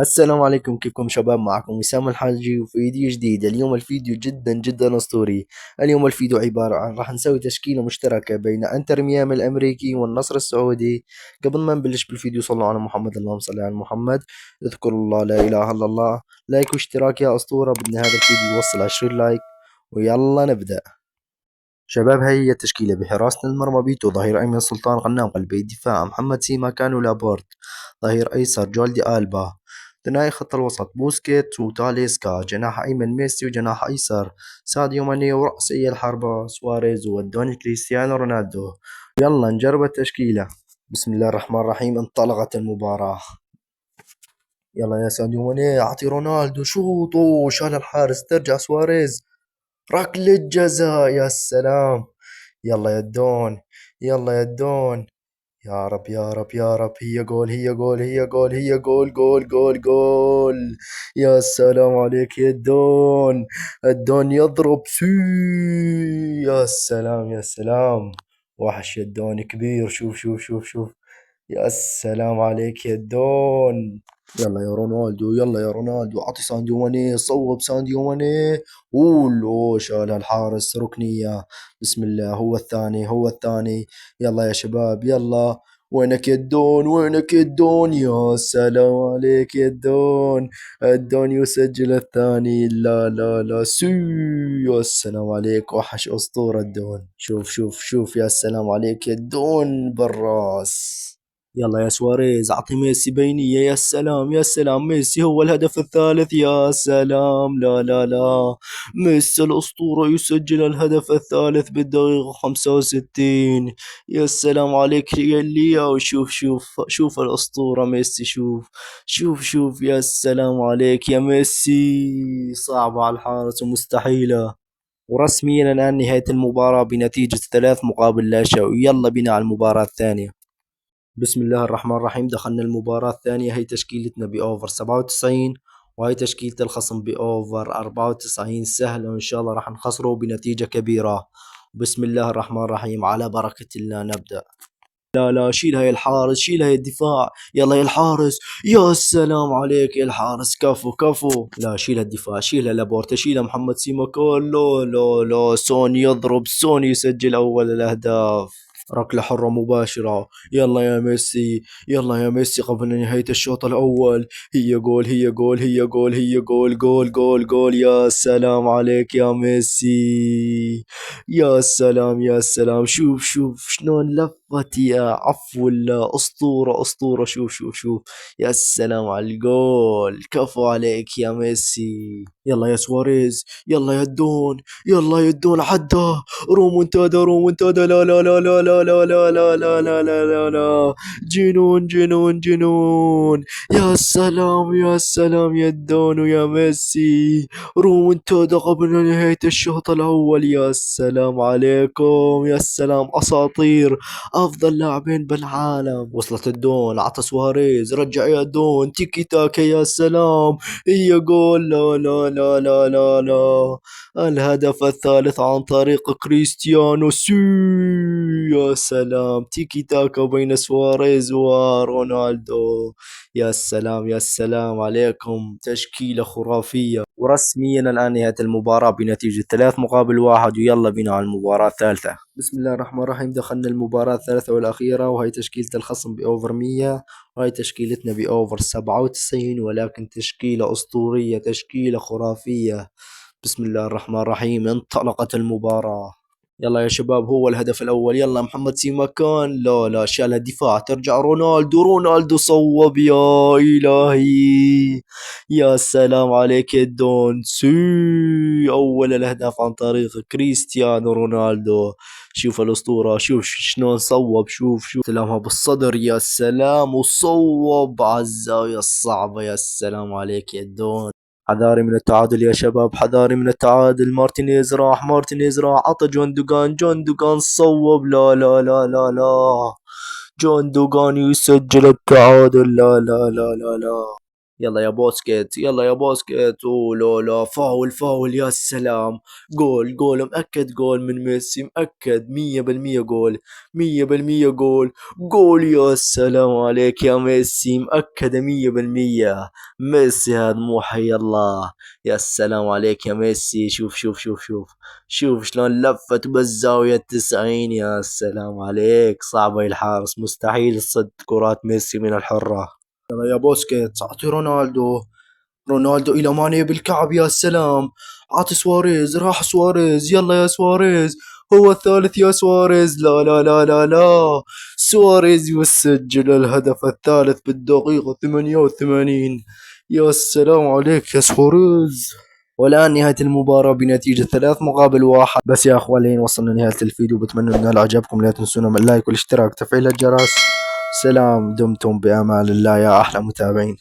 السلام عليكم، كيفكم شباب؟ معكم وسام الحاجي وفي فيديو جديد. اليوم الفيديو جدا جدا اسطوري. اليوم الفيديو عبارة عن راح نسوي تشكيلة مشتركة بين انتر ميامي الامريكي والنصر السعودي. قبل ما نبلش بالفيديو صلوا على محمد، اللهم صل على محمد. اذكروا الله، لا اله الا الله. لايك واشتراك يا اسطورة، بدنا هذا الفيديو يوصل 20 لايك. ويلا نبدأ. شباب، هاي هي التشكيلة: بحراسة المرمى بيتو، ظهير أيمن سلطان غنام، قلبي الدفاع محمد سيما كانو لابورت، ظهير أيسر جولدي ألبا، ثنائي خط الوسط بوسكيت وتاليسكا، جناح أيمن ميسي وجناح أيسر ساديو ماني، ورأسي الحربة سواريز ودوني كريستيانو رونالدو. يلا نجرب التشكيلة. بسم الله الرحمن الرحيم، انطلقت المباراة. يلا يا ساديو ماني، أعطي رونالدو شوطه، شال الحارس، ترجع سواريز، ركلة جزاء، يا سلام. يلا يا الدون، يلا يا الدون. يا رب يا رب يا رب، هي جول هي جول هي جول هي جول جول جول جول. يا سلام عليك يا الدون. الدون يضرب سي. يا سلام يا سلام. وحش يا الدون كبير، شوف شوف شوف شوف. يا سلام عليك يا الدون. يلا يا رونالدو، يلا يا رونالدو، اعطي سانديو ماني، صوب سانديو ماني. اوه شالها الحارس، ركنية. بسم الله، هو الثاني هو الثاني. يلا يا شباب يلا. وينك يا الدون، وينك يا الدون؟ يا سلام عليك يا الدون. الدون يسجل الثاني، لا لا لا سي. يا سلام عليك، وحش أسطورة الدون. شوف شوف شوف، يا سلام عليك يا الدون بالراس. يلا يا سواريز، اعطي ميسي بينية، يا سلام يا سلام، ميسي هو الهدف الثالث، يا سلام، لا لا لا. ميسي الأسطورة يسجل الهدف الثالث بالدقيقة 65. يا سلام عليك يا لياو، شوف شوف شوف الأسطورة ميسي، شوف شوف شوف. يا سلام عليك يا ميسي، صعبة على الحارس ومستحيلة. ورسميا الآن نهاية المباراة بنتيجة 3-1. يلا بنا على المباراة الثانية. بسم الله الرحمن الرحيم، دخلنا المباراة الثانية. هي تشكيلتنا بأوفر 97، وهي تشكيلة الخصم بأوفر 94. سهلة وإن شاء الله راح نخسره بنتيجة كبيرة. بسم الله الرحمن الرحيم، على بركة الله نبدأ. لا لا، شيلها يا الحارس، شيلها يا الدفاع. يلا يا الحارس، يا سلام عليك يا الحارس، كفو كفو. لا، شيلها الدفاع، شيلها لابورتا، شيلها محمد سيماكول. لا لا لا، سوني يضرب، سوني يسجل أول الأهداف. ركلة حرة مباشرة. يلا يا ميسي، يلا يا ميسي قبل نهاية الشوط الأول. هي جول هي جول هي جول هي جول جول جول جول. يا سلام عليك يا ميسي. يا سلام يا سلام، شوف شوف شلون لفت، يا عفو الله، أسطورة أسطورة، شوف شوف شوف. يا سلام على الجول، كفو عليك يا ميسي. يلا يا سواريز، يلا يا الدون، يلا يا الدون، عدى. رومونتادا رومونتادا، لا لا لا لا لا لا لا لا لا لا لا لا لا. جنون جنون جنون. يا سلام يا سلام يا الدون ويا ميسي. رومونتادا قبل نهاية الشوط الأول. يا سلام عليكم، يا سلام، أساطير، أفضل لاعبين بالعالم. وصلت الدون، عطى سواريز، رجع يا دون، تيكي تاكا، يا سلام. هي جول، لا لا لا لا لا لا. الهدف الثالث عن طريق كريستيانو سي. يا سلام، تيكي تاكا بين سواريز ورونالدو. يا سلام يا سلام عليكم، تشكيلة خرافية. ورسميا الآن نهاية المباراة بنتيجة 3-1. ويلا بينا على المباراة الثالثة. بسم الله الرحمن الرحيم، دخلنا المباراة الثالثة والأخيرة، وهي تشكيلة الخصم بأوفر 100، وهي تشكيلتنا بأوفر 97. ولكن تشكيلة أسطورية، تشكيلة خرافية. بسم الله الرحمن الرحيم، انطلقت المباراة. يلا يا شباب، هو الهدف الأول. يلا محمد سيماكان، لا لا، شالها الدفاع، ترجع رونالدو، رونالدو صوب، يا إلهي. يا سلام عليك يا دون سي. أول الأهداف عن طريق كريستيانو رونالدو. شوف الأسطورة، شوف شلون صوب، شوف شوف، استلمها بالصدر، يا سلام، وصوب على الزاوية الصعبة. يا سلام عليك يا دون. حذاري من التعادل يا شباب، حذاري من التعادل. مارتينيز راح، مارتينيز راح، عطى جون دوغان، جون دوغان صوب، لا لا لا لا لا. جون دوغان يسجل التعادل، لا لا لا لا لا. يلا يا بوسكيت، يلا يا بوسكيت. اوه لا لا، فاول فاول، يا سلام. جول جول، مأكد جول من ميسي، مأكد 100% جول. 100% جول. جول، يا سلام عليك يا ميسي، مأكد 100%. ميسي هذا مو حي الله. يا سلام عليك يا ميسي، شوف شوف شوف شوف. شوف شلون لفت بالزاوية 90. يا سلام عليك، صعبة الحارس، مستحيل تصد كرات ميسي من الحرة. يلا يا بوسكيتس، اعطي رونالدو. رونالدو الى ماني بالكعب، يا سلام. عطي سواريز، راح سواريز، يلا يا سواريز. هو الثالث يا سواريز، لا لا لا لا لا. سواريز يسجل الهدف الثالث بالدقيقة 88. يا سلام عليك يا سواريز. والآن نهاية المباراة بنتيجة 3-1. بس يا أخوان، وصلنا لنهاية الفيديو، بتمنى أن عجبكم. لا تنسونا من اللايك والاشتراك وتفعيل الجرس. سلام، دمتم بأمان الله يا أحلى متابعين.